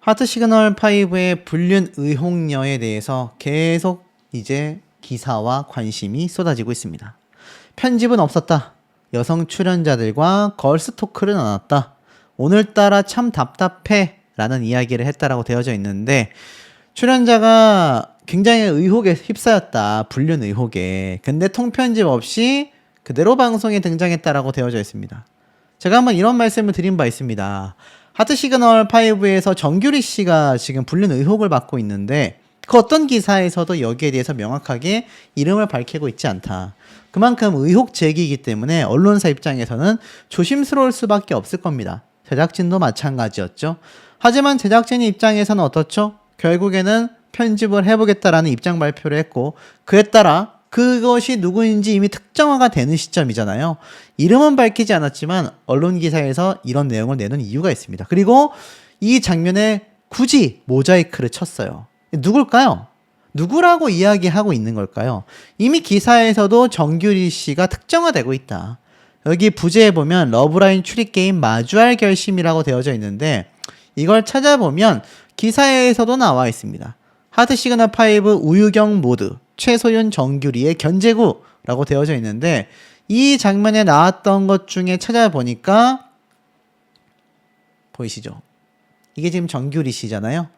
하트 시그널 5의 불륜 의혹녀에 대해서 계속 이제 기사와 관심이 쏟아지고 있습니다. 편집은 없었다. 여성 출연자들과 걸스 토크를 나눴다. 오늘따라 참 답답해 라는 이야기를 했다라고 되어져 있는데, 출연자가 굉장히 의혹에 휩싸였다. 불륜 의혹에. 근데 통편집 없이 그대로 방송에 등장했다라고 되어져 있습니다. 제가 한번 이런 말씀을 드린 바 있습니다. 하트 시그널 5에서 정규리 씨가 지금 불륜 의혹을 받고 있는데, 그 어떤 기사에서도 여기에 대해서 명확하게 이름을 밝히고 있지 않다. 그만큼 의혹 제기이기 때문에 언론사 입장에서는 조심스러울 수밖에 없을 겁니다. 제작진도 마찬가지였죠. 하지만 제작진 입장에서는 어떻죠? 결국에는 편집을 해보겠다라는 입장 발표를 했고, 그에 따라 그것이 누구인지 이미 특정화가 되는 시점이잖아요. 이름은 밝히지 않았지만 언론 기사에서 이런 내용을 내는 이유가 있습니다. 그리고 이 장면에 굳이 모자이크를 쳤어요. 누굴까요? 누구라고 이야기하고 있는 걸까요? 이미 기사에서도 정규리 씨가 특정화되고 있다. 여기 부제에 보면 러브라인 추리게임 마주할 결심이라고 되어져 있는데, 이걸 찾아보면 기사에서도 나와 있습니다. 하트 시그널 5 우유경 모드 최소윤 정규리의 견제구라고 되어져 있는데, 이 장면에 나왔던 것 중에 찾아보니까 보이시죠? 이게 지금 정규리 씨잖아요.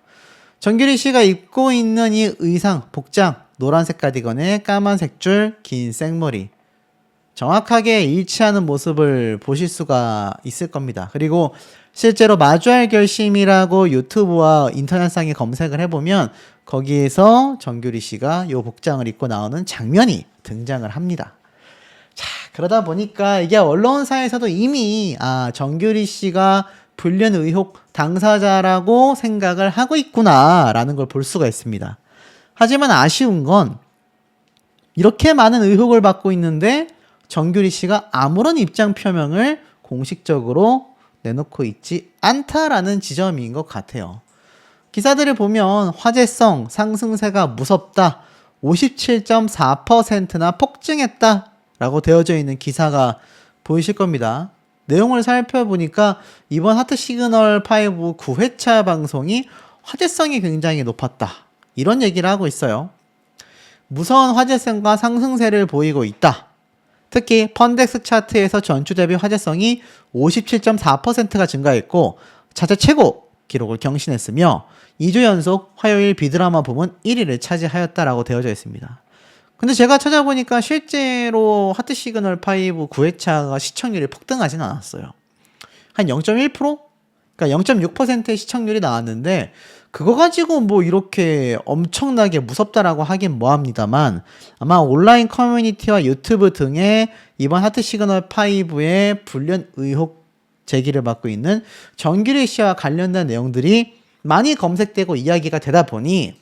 정규리 씨가 입고 있는 이 의상, 복장, 노란색 가디건에 까만색 줄, 긴 생머리, 정확하게 일치하는 모습을 보실 수가 있을 겁니다. 그리고 실제로 마주할 결심이라고 유튜브와 인터넷상에 검색을 해보면 거기에서 정규리 씨가 이 복장을 입고 나오는 장면이 등장을 합니다. 자, 그러다 보니까 이게 언론사에서도 이미 정규리 씨가 불륜 의혹 당사자라고 생각을 하고 있구나라는 걸 볼 수가 있습니다. 하지만 아쉬운 건 이렇게 많은 의혹을 받고 있는데 정규리 씨가 아무런 입장 표명을 공식적으로 내놓고 있지 않다라는 지점인 것 같아요. 기사들을 보면 화제성 상승세가 무섭다, 57.4%나 폭증했다 라고 되어져 있는 기사가 보이실 겁니다. 내용을 살펴보니까 이번 하트 시그널 5 9회차 방송이 화제성이 굉장히 높았다, 이런 얘기를 하고 있어요. 무서운 화제성과 상승세를 보이고 있다. 특히 펀덱스 차트에서 전주 대비 화제성이 57.4%가 증가했고 자체 최고 기록을 경신했으며 2주 연속 화요일 비드라마 부문 1위를 차지하였다라고 되어져 있습니다. 근데 제가 찾아보니까 실제로 하트 시그널 5 9회차가 시청률이 폭등하진 않았어요. 한 0.1%? 그러니까 0.6%의 시청률이 나왔는데, 그거 가지고 뭐 이렇게 엄청나게 무섭다라고 하긴 뭐합니다만, 아마 온라인 커뮤니티와 유튜브 등에 이번 하트 시그널 5의 불륜 의혹 제기를 받고 있는 정규리 씨와 관련된 내용들이 많이 검색되고 이야기가 되다 보니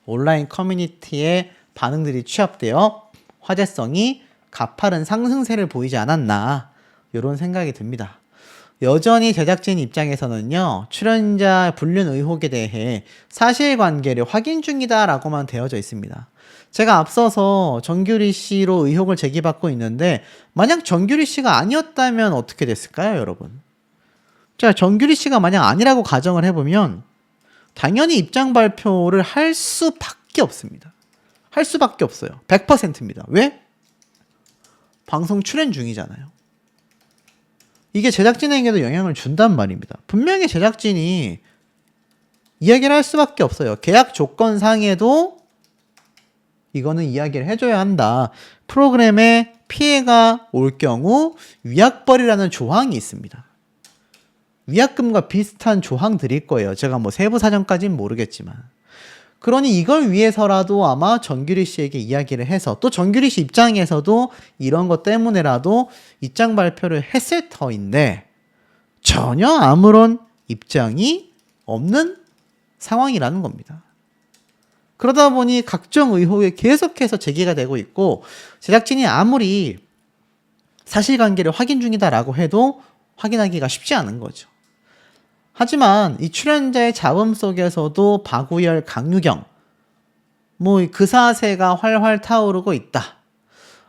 온라인 커뮤니티의 반응들이 취합되어 화제성이 가파른 상승세를 보이지 않았나, 이런 생각이 듭니다. 여전히 제작진 입장에서는요, 출연자 불륜 의혹에 대해 사실관계를 확인 중이다라고만 되어져 있습니다. 제가 앞서서 정규리 씨로 의혹을 제기받고 있는데, 만약 정규리 씨가 아니었다면 어떻게 됐을까요, 여러분? 자, 정규리 씨가 만약 아니라고 가정을 해보면 당연히 입장 발표를 할 수밖에 없습니다. 할 수밖에 없어요. 100%입니다. 왜? 방송 출연 중이잖아요. 이게 제작진에게도 영향을 준단 말입니다. 분명히 제작진이 이야기를 할 수밖에 없어요. 계약 조건상에도 이거는 이야기를 해줘야 한다. 프로그램에 피해가 올 경우 위약벌이라는 조항이 있습니다. 위약금과 비슷한 조항들일 거예요. 제가 뭐 세부 사정까지는 모르겠지만. 그러니 이걸 위해서라도 아마 정규리 씨에게 이야기를 해서, 또 정규리 씨 입장에서도 이런 것 때문에라도 입장 발표를 했을 터인데 전혀 아무런 입장이 없는 상황이라는 겁니다. 그러다 보니 각종 의혹이 계속해서 제기가 되고 있고, 제작진이 아무리 사실관계를 확인 중이다라고 해도 확인하기가 쉽지 않은 거죠. 하지만 이 출연자의 잡음 속에서도 박우열, 강유경, 그 사세가 활활 타오르고 있다.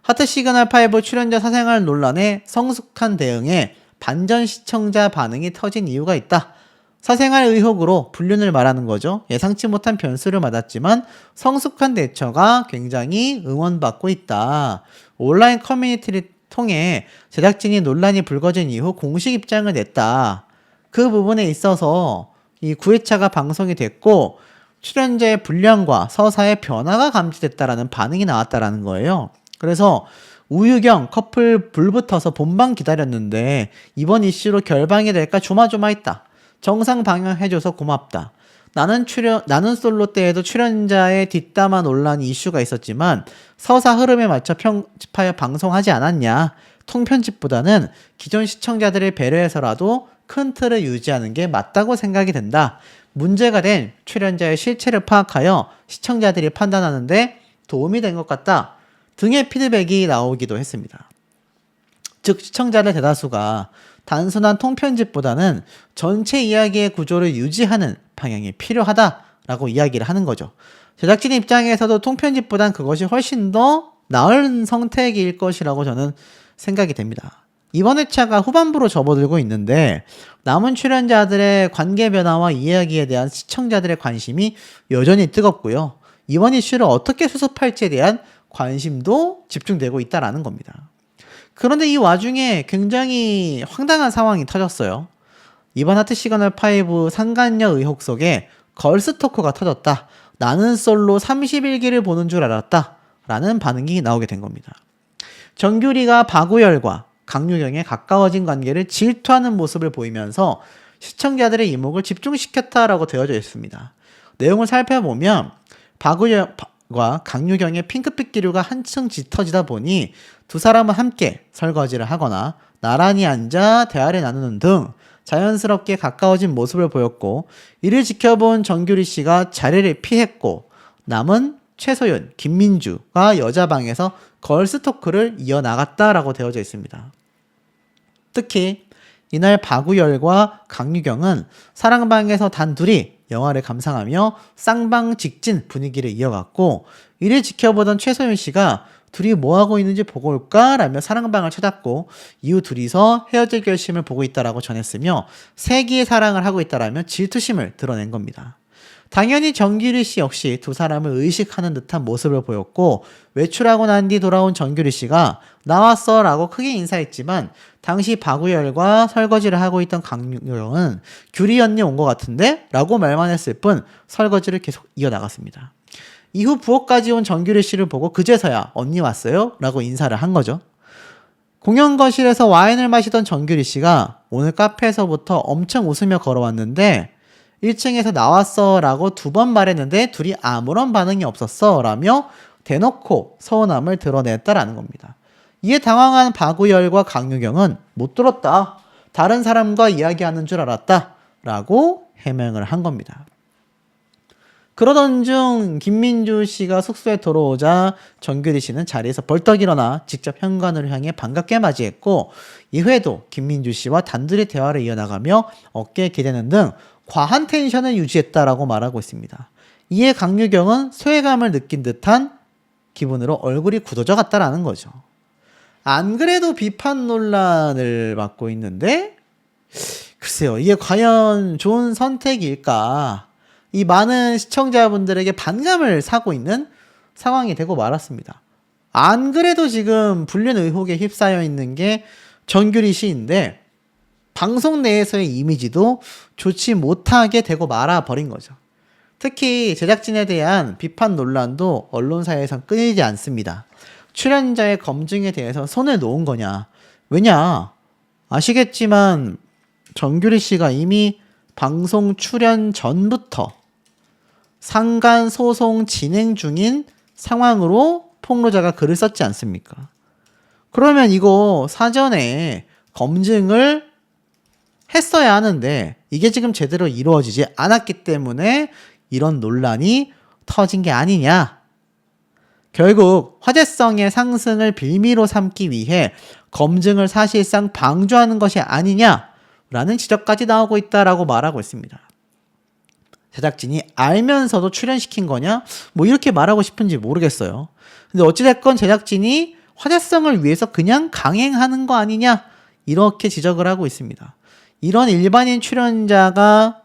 하트 시그널 5 출연자 사생활 논란에 성숙한 대응에 반전 시청자 반응이 터진 이유가 있다. 사생활 의혹으로 불륜을 말하는 거죠. 예상치 못한 변수를 맞았지만 성숙한 대처가 굉장히 응원받고 있다. 온라인 커뮤니티를 통해 제작진이 논란이 불거진 이후 공식 입장을 냈다. 그 부분에 있어서 이 9회차가 방송이 됐고 출연자의 분량과 서사의 변화가 감지됐다라는 반응이 나왔다라는 거예요. 그래서 우유경 커플 불붙어서 본방 기다렸는데 이번 이슈로 결방이 될까 조마조마했다. 정상 방영해줘서 고맙다. 나는 솔로 때에도 출연자의 뒷담화 논란이 이슈가 있었지만 서사 흐름에 맞춰 편집하여 방송하지 않았냐. 통편집보다는 기존 시청자들을 배려해서라도 큰 틀을 유지하는 게 맞다고 생각이 된다. 문제가 된 출연자의 실체를 파악하여 시청자들이 판단하는데 도움이 된 것 같다. 등의 피드백이 나오기도 했습니다. 즉 시청자들 대다수가 단순한 통편집보다는 전체 이야기의 구조를 유지하는 방향이 필요하다라고 이야기를 하는 거죠. 제작진 입장에서도 통편집보단 그것이 훨씬 더 나은 선택일 것이라고 저는 생각이 됩니다. 이번 회차가 후반부로 접어들고 있는데 남은 출연자들의 관계 변화와 이야기에 대한 시청자들의 관심이 여전히 뜨겁고요. 이번 이슈를 어떻게 수습할지에 대한 관심도 집중되고 있다라는 겁니다. 그런데 이 와중에 굉장히 황당한 상황이 터졌어요. 이번 하트 시그널 5 상간녀 의혹 속에 걸스 토크가 터졌다. 나는 솔로 31기를 보는 줄 알았다. 라는 반응이 나오게 된 겁니다. 정규리가 박우열과 강유경의 가까워진 관계를 질투하는 모습을 보이면서 시청자들의 이목을 집중시켰다라고 되어져 있습니다. 내용을 살펴보면 박우열과 강유경의 핑크빛 기류가 한층 짙어지다 보니 두 사람은 함께 설거지를 하거나 나란히 앉아 대화를 나누는 등 자연스럽게 가까워진 모습을 보였고 이를 지켜본 정규리 씨가 자리를 피했고 남은 최소윤, 김민주가 여자방에서 걸스 토크를 이어나갔다라고 되어져 있습니다. 특히 이날 박우열과 강유경은 사랑방에서 단 둘이 영화를 감상하며 쌍방 직진 분위기를 이어갔고 이를 지켜보던 최소윤 씨가 둘이 뭐하고 있는지 보고 올까? 라며 사랑방을 찾았고 이후 둘이서 헤어질 결심을 보고 있다라고 전했으며 세기의 사랑을 하고 있다라며 질투심을 드러낸 겁니다. 당연히 정규리 씨 역시 두 사람을 의식하는 듯한 모습을 보였고 외출하고 난 뒤 돌아온 정규리 씨가 나왔어 라고 크게 인사했지만 당시 박우열과 설거지를 하고 있던 강유경은 규리 언니 온 것 같은데? 라고 말만 했을 뿐 설거지를 계속 이어나갔습니다. 이후 부엌까지 온 정규리 씨를 보고 그제서야 언니 왔어요? 라고 인사를 한 거죠. 공연 거실에서 와인을 마시던 정규리 씨가 오늘 카페에서부터 엄청 웃으며 걸어왔는데 1층에서 나왔어 라고 2번 말했는데 둘이 아무런 반응이 없었어 라며 대놓고 서운함을 드러냈다라는 겁니다. 이에 당황한 박우열과 강유경은 못 들었다. 다른 사람과 이야기하는 줄 알았다. 라고 해명을 한 겁니다. 그러던 중 김민주 씨가 숙소에 들어오자 정규리 씨는 자리에서 벌떡 일어나 직접 현관을 향해 반갑게 맞이했고 이후에도 김민주 씨와 단둘이 대화를 이어나가며 어깨에 기대는 등 과한 텐션을 유지했다라고 말하고 있습니다. 이에 강유경은 소외감을 느낀 듯한 기분으로 얼굴이 굳어져 갔다라는 거죠. 안 그래도 비판 논란을 받고 있는데 글쎄요, 이게 과연 좋은 선택일까? 이 많은 시청자분들에게 반감을 사고 있는 상황이 되고 말았습니다. 안 그래도 지금 불륜 의혹에 휩싸여 있는 게 정규리 씨인데 방송 내에서의 이미지도 좋지 못하게 되고 말아버린 거죠. 특히 제작진에 대한 비판 논란도 언론사에선 끊이지 않습니다. 출연자의 검증에 대해서 손을 놓은 거냐? 왜냐? 아시겠지만 정규리 씨가 이미 방송 출연 전부터 상간 소송 진행 중인 상황으로 폭로자가 글을 썼지 않습니까? 그러면 이거 사전에 검증을 했어야 하는데 이게 지금 제대로 이루어지지 않았기 때문에 이런 논란이 터진 게 아니냐. 결국 화제성의 상승을 빌미로 삼기 위해 검증을 사실상 방조하는 것이 아니냐라는 지적까지 나오고 있다라고 말하고 있습니다. 제작진이 알면서도 출연시킨 거냐? 뭐 이렇게 말하고 싶은지 모르겠어요. 근데 어찌됐건 제작진이 화제성을 위해서 그냥 강행하는 거 아니냐? 이렇게 지적을 하고 있습니다. 이런 일반인 출연자가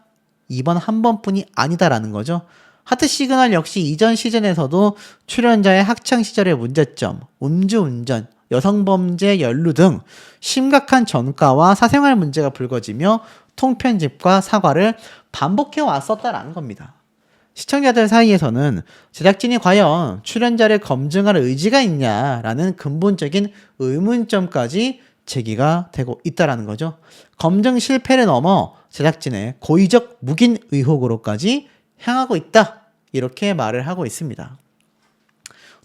이번 한 번뿐이 아니다라는 거죠. 하트 시그널 역시 이전 시즌에서도 출연자의 학창시절의 문제점, 음주운전, 여성범죄 연루 등 심각한 전과와 사생활 문제가 불거지며 통편집과 사과를 반복해 왔었다라는 겁니다. 시청자들 사이에서는 제작진이 과연 출연자를 검증할 의지가 있냐라는 근본적인 의문점까지 제기가 되고 있다라는 거죠. 검증 실패를 넘어 제작진의 고의적 묵인 의혹으로까지 향하고 있다. 이렇게 말을 하고 있습니다.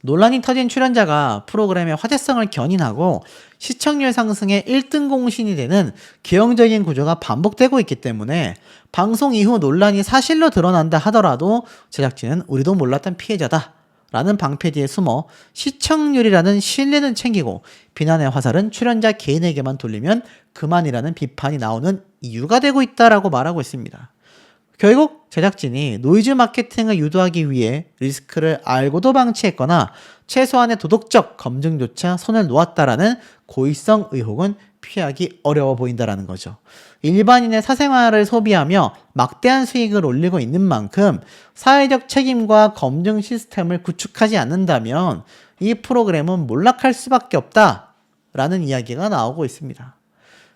논란이 터진 출연자가 프로그램의 화제성을 견인하고 시청률 상승의 1등 공신이 되는 기형적인 구조가 반복되고 있기 때문에 방송 이후 논란이 사실로 드러난다 하더라도 제작진은 우리도 몰랐던 피해자다 라는 방패 뒤에 숨어 시청률이라는 신뢰는 챙기고 비난의 화살은 출연자 개인에게만 돌리면 그만이라는 비판이 나오는 이유가 되고 있다라고 말하고 있습니다. 결국 제작진이 노이즈 마케팅을 유도하기 위해 리스크를 알고도 방치했거나 최소한의 도덕적 검증조차 손을 놓았다라는 고의성 의혹은 피하기 어려워 보인다라는 거죠. 일반인의 사생활을 소비하며 막대한 수익을 올리고 있는 만큼 사회적 책임과 검증 시스템을 구축하지 않는다면 이 프로그램은 몰락할 수밖에 없다라는 이야기가 나오고 있습니다.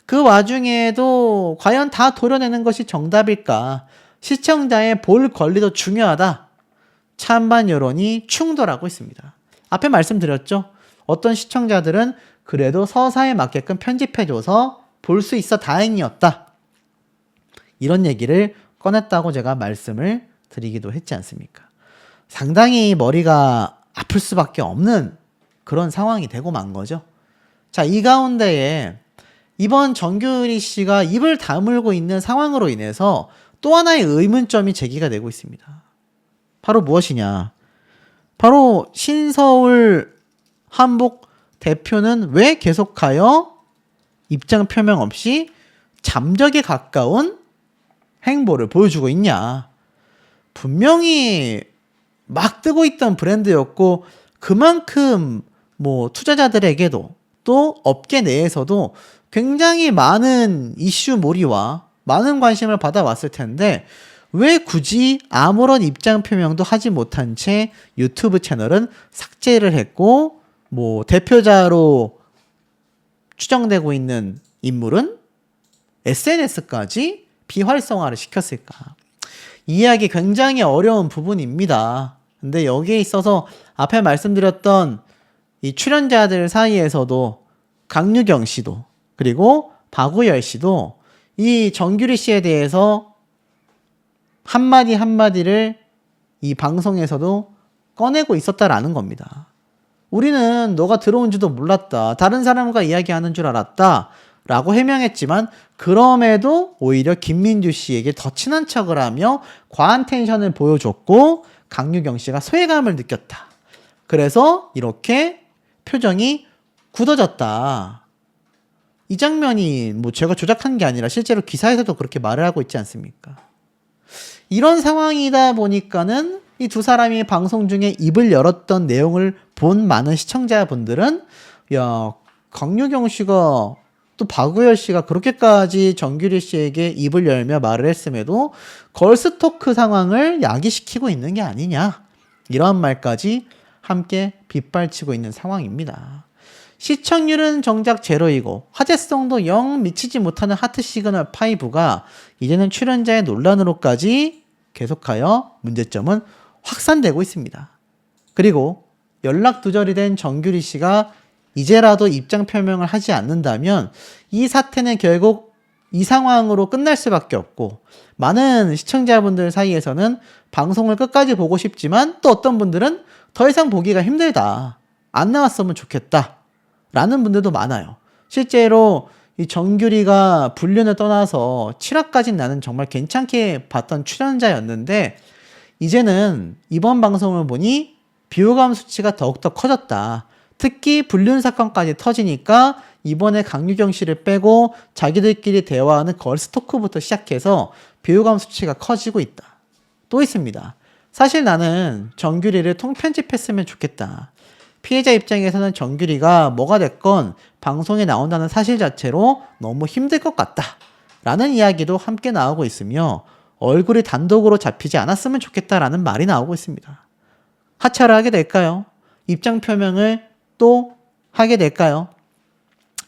그 와중에도 과연 다 도려내는 것이 정답일까? 시청자의 볼 권리도 중요하다. 찬반 여론이 충돌하고 있습니다. 앞에 말씀드렸죠. 어떤 시청자들은 그래도 서사에 맞게끔 편집해줘서 볼 수 있어 다행이었다. 이런 얘기를 꺼냈다고 제가 말씀을 드리기도 했지 않습니까? 상당히 머리가 아플 수밖에 없는 그런 상황이 되고 만 거죠. 자, 이 가운데에 이번 정규리 씨가 입을 다물고 있는 상황으로 인해서 또 하나의 의문점이 제기가 되고 있습니다. 바로 무엇이냐? 바로 신서울 한복 대표는 왜 계속하여 입장 표명 없이 잠적에 가까운 행보를 보여주고 있냐? 분명히 막 뜨고 있던 브랜드였고 그만큼 투자자들에게도 또 업계 내에서도 굉장히 많은 이슈 몰이와 많은 관심을 받아왔을 텐데 왜 굳이 아무런 입장 표명도 하지 못한 채 유튜브 채널은 삭제를 했고 대표자로 추정되고 있는 인물은 SNS까지 비활성화를 시켰을까? 이해하기 굉장히 어려운 부분입니다. 근데 여기에 있어서 앞에 말씀드렸던 이 출연자들 사이에서도 강유경 씨도 그리고 박우열 씨도 이 정규리 씨에 대해서 한마디 한마디를 이 방송에서도 꺼내고 있었다라는 겁니다. 우리는 너가 들어온지도 몰랐다. 다른 사람과 이야기하는 줄 알았다. 라고 해명했지만 그럼에도 오히려 김민주 씨에게 더 친한 척을 하며 과한 텐션을 보여줬고 강유경 씨가 소외감을 느꼈다. 그래서 이렇게 표정이 굳어졌다. 이 장면이 제가 조작한 게 아니라 실제로 기사에서도 그렇게 말을 하고 있지 않습니까? 이런 상황이다 보니까는 이 두 사람이 방송 중에 입을 열었던 내용을 본 많은 시청자분들은 야, 강유경 씨가 또 박우열 씨가 그렇게까지 정규리 씨에게 입을 열며 말을 했음에도 걸스토크 상황을 야기시키고 있는 게 아니냐 이런 말까지 함께 빗발치고 있는 상황입니다. 시청률은 정작 제로이고 화제성도 영 미치지 못하는 하트 시그널 5가 이제는 출연자의 논란으로까지 계속하여 문제점은 확산되고 있습니다. 그리고 연락 두절이 된 정규리 씨가 이제라도 입장 표명을 하지 않는다면 이 사태는 결국 이 상황으로 끝날 수밖에 없고 많은 시청자분들 사이에서는 방송을 끝까지 보고 싶지만 또 어떤 분들은 더 이상 보기가 힘들다. 안 나왔으면 좋겠다. 라는 분들도 많아요. 실제로 이 정규리가 불륜을 떠나서 7화까지 나는 정말 괜찮게 봤던 출연자였는데 이제는 이번 방송을 보니 비호감 수치가 더욱더 커졌다. 특히 불륜 사건까지 터지니까 이번에 강유경 씨를 빼고 자기들끼리 대화하는 걸스토크부터 시작해서 비호감 수치가 커지고 있다. 또 있습니다. 사실 나는 정규리를 통편집했으면 좋겠다. 피해자 입장에서는 정규리가 뭐가 됐건 방송에 나온다는 사실 자체로 너무 힘들 것 같다. 라는 이야기도 함께 나오고 있으며 얼굴이 단독으로 잡히지 않았으면 좋겠다라는 말이 나오고 있습니다. 하차를 하게 될까요? 입장 표명을 또 하게 될까요?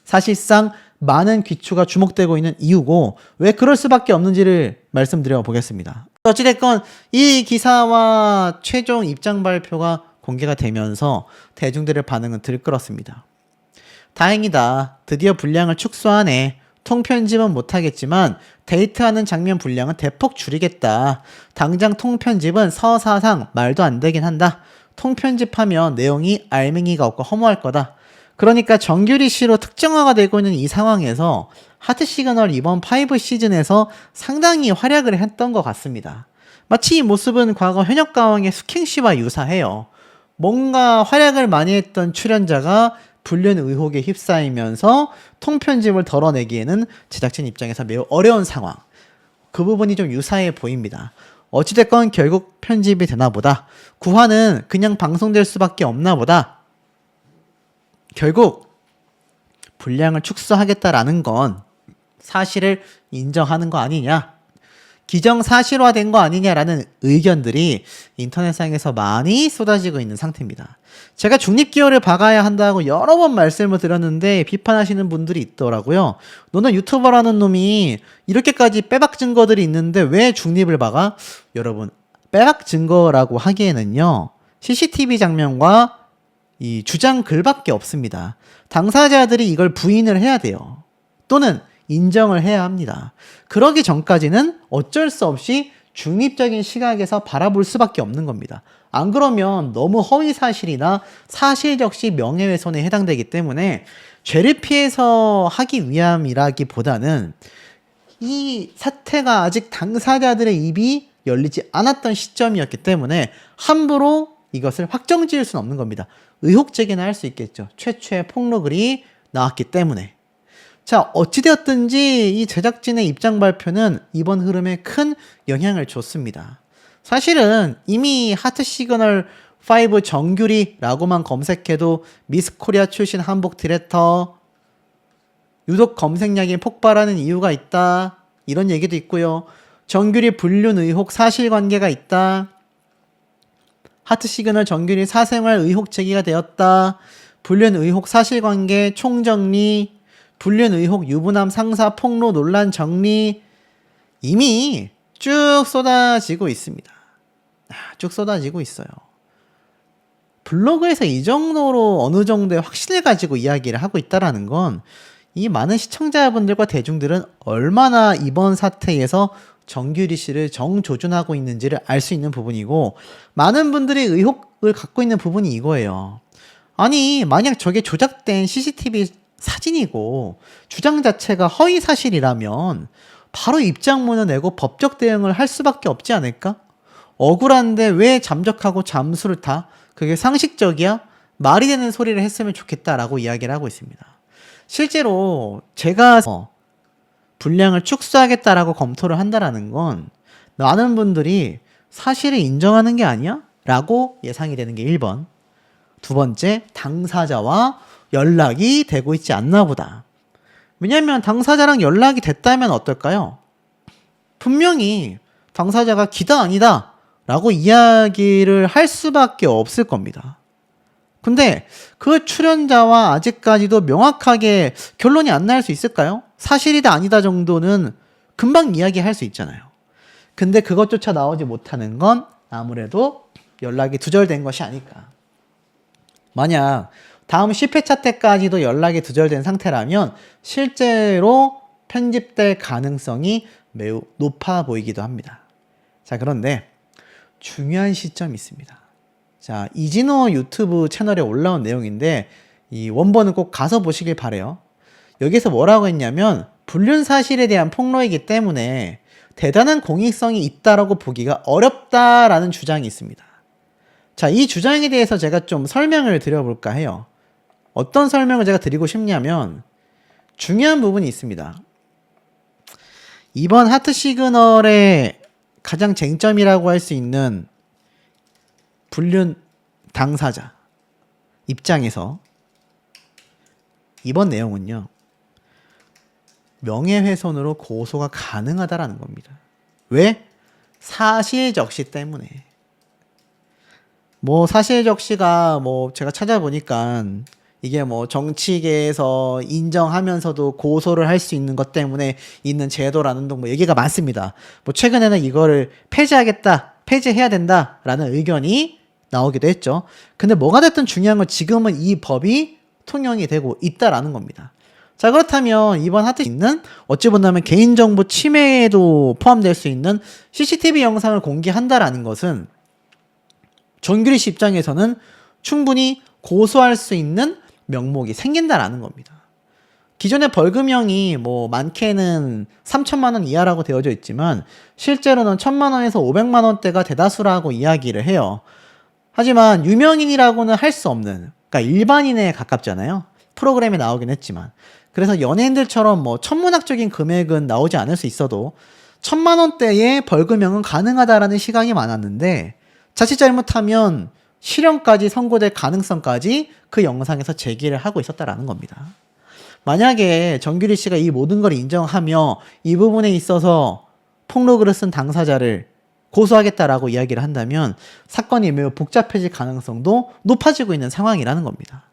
사실상 많은 귀추가 주목되고 있는 이유고 왜 그럴 수밖에 없는지를 말씀드려 보겠습니다. 어찌됐건 이 기사와 최종 입장 발표가 공개가 되면서 대중들의 반응은 들끓었습니다. 다행이다. 드디어 분량을 축소하네. 통편집은 못하겠지만 데이트하는 장면 분량은 대폭 줄이겠다. 당장 통편집은 서사상 말도 안 되긴 한다. 통편집하면 내용이 알맹이가 없고 허무할 거다. 그러니까 정규리 씨로 특정화가 되고 있는 이 상황에서 하트 시그널 이번 5 시즌에서 상당히 활약을 했던 것 같습니다. 마치 이 모습은 과거 현역가왕의 숙행 씨와 유사해요. 뭔가 활약을 많이 했던 출연자가 불륜 의혹에 휩싸이면서 통편집을 덜어내기에는 제작진 입장에서 매우 어려운 상황. 그 부분이 좀 유사해 보입니다. 어찌됐건 결국 편집이 되나 보다. 9화는 그냥 방송될 수밖에 없나 보다. 결국 분량을 축소하겠다라는 건 사실을 인정하는 거 아니냐, 기정사실화된 거 아니냐라는 의견들이 인터넷상에서 많이 쏟아지고 있는 상태입니다. 제가 중립기호를 박아야 한다고 여러 번 말씀을 드렸는데 비판하시는 분들이 있더라고요. 너는 유튜버라는 놈이 이렇게까지 빼박 증거들이 있는데 왜 중립을 박아? 여러분, 빼박 증거라고 하기에는요, CCTV 장면과 이 주장 글밖에 없습니다. 당사자들이 이걸 부인을 해야 돼요. 또는 인정을 해야 합니다. 그러기 전까지는 어쩔 수 없이 중립적인 시각에서 바라볼 수밖에 없는 겁니다. 안 그러면 너무 허위사실이나 사실적시 명예훼손에 해당되기 때문에 죄를 피해서 하기 위함이라기보다는 이 사태가 아직 당사자들의 입이 열리지 않았던 시점이었기 때문에 함부로 이것을 확정지을 수는 없는 겁니다. 의혹 제기는 할 수 있겠죠. 최초의 폭로글이 나왔기 때문에. 자, 어찌되었든지 이 제작진의 입장 발표는 이번 흐름에 큰 영향을 줬습니다. 사실은 이미 하트 시그널 5 정규리라고만 검색해도 미스 코리아 출신 한복 디렉터, 유독 검색량이 폭발하는 이유가 있다, 이런 얘기도 있고요. 정규리 불륜 의혹 사실관계가 있다, 하트 시그널 정규리 사생활 의혹 제기가 되었다, 불륜 의혹 사실관계 총정리, 불륜 의혹 유부남 상사 폭로 논란 정리, 이미 쭉 쏟아지고 있습니다. 쭉 쏟아지고 있어요. 블로그에서 이 정도로 어느 정도의 확신을 가지고 이야기를 하고 있다는 건 이 많은 시청자분들과 대중들은 얼마나 이번 사태에서 정규리 씨를 정조준하고 있는지를 알 수 있는 부분이고, 많은 분들이 의혹을 갖고 있는 부분이 이거예요. 아니, 만약 저게 조작된 CCTV 사진이고 주장 자체가 허위 사실이라면 바로 입장문을 내고 법적 대응을 할 수밖에 없지 않을까? 억울한데 왜 잠적하고 잠수를 타? 그게 상식적이야? 말이 되는 소리를 했으면 좋겠다라고 이야기를 하고 있습니다. 실제로 제가 분량을 축소하겠다라고 검토를 한다라는 건 많은 분들이 사실을 인정하는 게 아니야? 라고 예상이 되는 게 1번. 두 번째, 당사자와 연락이 되고 있지 않나 보다. 왜냐하면 당사자랑 연락이 됐다면 어떨까요? 분명히 당사자가 기다 아니다 라고 이야기를 할 수밖에 없을 겁니다. 근데 그 출연자와 아직까지도 명확하게 결론이 안 날 수 있을까요? 사실이다 아니다 정도는 금방 이야기할 수 있잖아요. 근데 그것조차 나오지 못하는 건 아무래도 연락이 두절된 것이 아닐까. 만약 다음 10회차 때까지도 연락이 두절된 상태라면 실제로 편집될 가능성이 매우 높아 보이기도 합니다. 자, 그런데 중요한 시점이 있습니다. 자, 이진호 유튜브 채널에 올라온 내용인데 이 원본은 꼭 가서 보시길 바래요. 여기서 뭐라고 했냐면 불륜 사실에 대한 폭로이기 때문에 대단한 공익성이 있다라고 보기가 어렵다라는 주장이 있습니다. 자, 이 주장에 대해서 제가 좀 설명을 드려볼까 해요. 어떤 설명을 제가 드리고 싶냐면 중요한 부분이 있습니다. 이번 하트 시그널의 가장 쟁점이라고 할 수 있는 불륜 당사자 입장에서 이번 내용은요, 명예훼손으로 고소가 가능하다라는 겁니다. 왜? 사실적시 때문에. 뭐 사실적시가 뭐 제가 찾아보니까 이게 뭐 정치계에서 인정하면서도 고소를 할 수 있는 것 때문에 있는 제도라는 등 뭐 얘기가 많습니다. 뭐 최근에는 이거를 폐지해야 된다라는 의견이 나오기도 했죠. 근데 뭐가 됐든 중요한 건 지금은 이 법이 통용이 되고 있다라는 겁니다. 자, 그렇다면 이번 하트 있는 어찌 본다면 개인정보 침해에도 포함될 수 있는 CCTV 영상을 공개한다라는 것은 정규리 씨 입장에서는 충분히 고소할 수 있는 명목이 생긴다라는 겁니다. 기존의 벌금형이 뭐 많게는 3천만 원 이하라고 되어져 있지만 실제로는 1,000만 원에서 500만 원대가 대다수라고 이야기를 해요. 하지만 유명인이라고는 할 수 없는, 그러니까 일반인에 가깝잖아요. 프로그램에 나오긴 했지만. 그래서 연예인들처럼 뭐 천문학적인 금액은 나오지 않을 수 있어도 1,000만 원대의 벌금형은 가능하다라는 시각이 많았는데 자칫 잘못하면 실형까지 선고될 가능성까지 그 영상에서 제기를 하고 있었다라는 겁니다. 만약에 정규리 씨가 이 모든 걸 인정하며 이 부분에 있어서 폭로글을 쓴 당사자를 고소하겠다라고 이야기를 한다면 사건이 매우 복잡해질 가능성도 높아지고 있는 상황이라는 겁니다.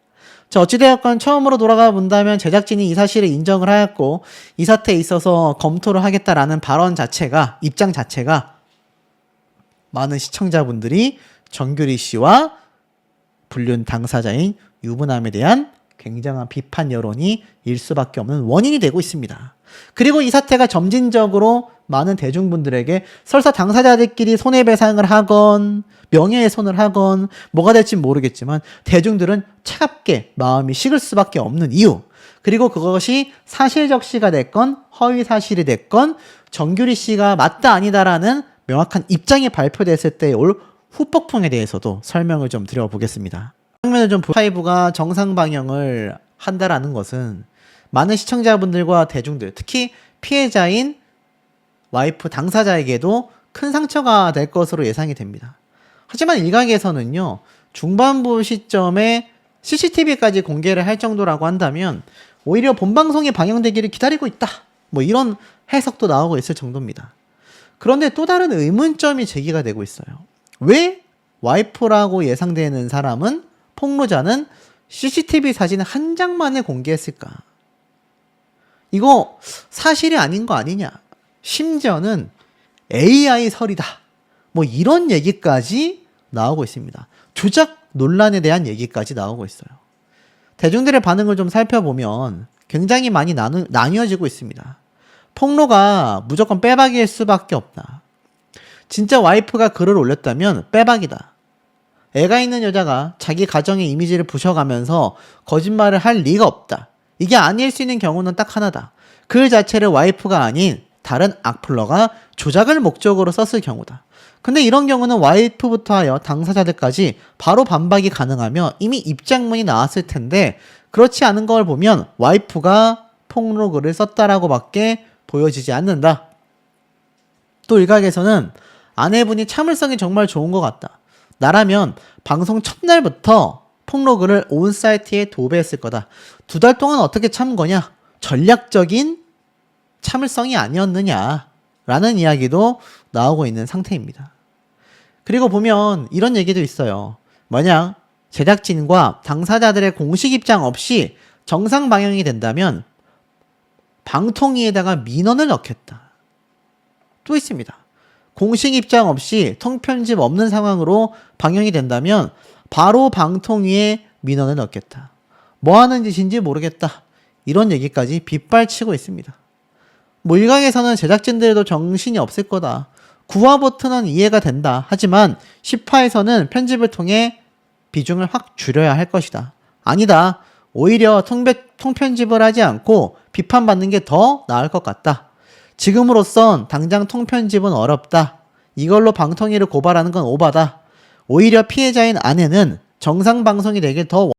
자, 어찌되었건 처음으로 돌아가 본다면 제작진이 이 사실을 인정을 하였고 이 사태에 있어서 검토를 하겠다라는 발언 자체가, 입장 자체가 많은 시청자분들이 정규리 씨와 불륜 당사자인 유부남에 대한 굉장한 비판 여론이 일 수밖에 없는 원인이 되고 있습니다. 그리고 이 사태가 점진적으로 많은 대중분들에게 설사 당사자들끼리 손해배상을 하건 명예훼손을 하건 뭐가 될지 모르겠지만 대중들은 차갑게 마음이 식을 수밖에 없는 이유, 그리고 그것이 사실적시가 됐건 허위사실이 됐건 정규리 씨가 맞다 아니다라는 명확한 입장이 발표됐을 때 올 후폭풍에 대해서도 설명을 좀 드려보겠습니다. 장면을 좀 파이브가 정상 방영을 한다라는 것은 많은 시청자분들과 대중들, 특히 피해자인 와이프 당사자에게도 큰 상처가 될 것으로 예상이 됩니다. 하지만 일각에서는요, 중반부 시점에 CCTV까지 공개를 할 정도라고 한다면 오히려 본방송이 방영되기를 기다리고 있다, 뭐 이런 해석도 나오고 있을 정도입니다. 그런데 또 다른 의문점이 제기가 되고 있어요. 왜 와이프라고 예상되는 사람은, 폭로자는 CCTV 사진 한 장만을 공개했을까? 이거 사실이 아닌 거 아니냐? 심지어는 AI 설이다, 뭐 이런 얘기까지 나오고 있습니다. 조작 논란에 대한 얘기까지 나오고 있어요. 대중들의 반응을 좀 살펴보면 굉장히 많이 나뉘어지고 있습니다. 폭로가 무조건 빼박일 수밖에 없다. 진짜 와이프가 글을 올렸다면 빼박이다. 애가 있는 여자가 자기 가정의 이미지를 부셔가면서 거짓말을 할 리가 없다. 이게 아닐 수 있는 경우는 딱 하나다. 글 자체를 와이프가 아닌 다른 악플러가 조작을 목적으로 썼을 경우다. 근데 이런 경우는 와이프부터 하여 당사자들까지 바로 반박이 가능하며 이미 입장문이 나왔을 텐데 그렇지 않은 걸 보면 와이프가 폭로글을 썼다라고 밖에 보여지지 않는다. 또 일각에서는 아내분이 참을성이 정말 좋은 것 같다. 나라면 방송 첫날부터 폭로글을 온 사이트에 도배했을 거다. 2달 동안 어떻게 참은 거냐? 전략적인 참을성이 아니었느냐? 라는 이야기도 나오고 있는 상태입니다. 그리고 보면 이런 얘기도 있어요. 만약 제작진과 당사자들의 공식 입장 없이 정상 방영이 된다면 방통위에다가 민원을 넣겠다. 또 있습니다. 공식 입장 없이 통편집 없는 상황으로 방영이 된다면 바로 방통위에 민원을 넣겠다. 뭐 하는 짓인지 모르겠다. 이런 얘기까지 빗발치고 있습니다. 뭐 일각에서는 제작진들도 정신이 없을 거다. 9화 버튼은 이해가 된다. 하지만 10화에서는 편집을 통해 비중을 확 줄여야 할 것이다. 아니다. 오히려 통편집을 하지 않고 비판받는 게 더 나을 것 같다. 지금으로선 당장 통편집은 어렵다. 이걸로 방통위를 고발하는 건 오바다. 오히려 피해자인 아내는 정상 방송이 되길 더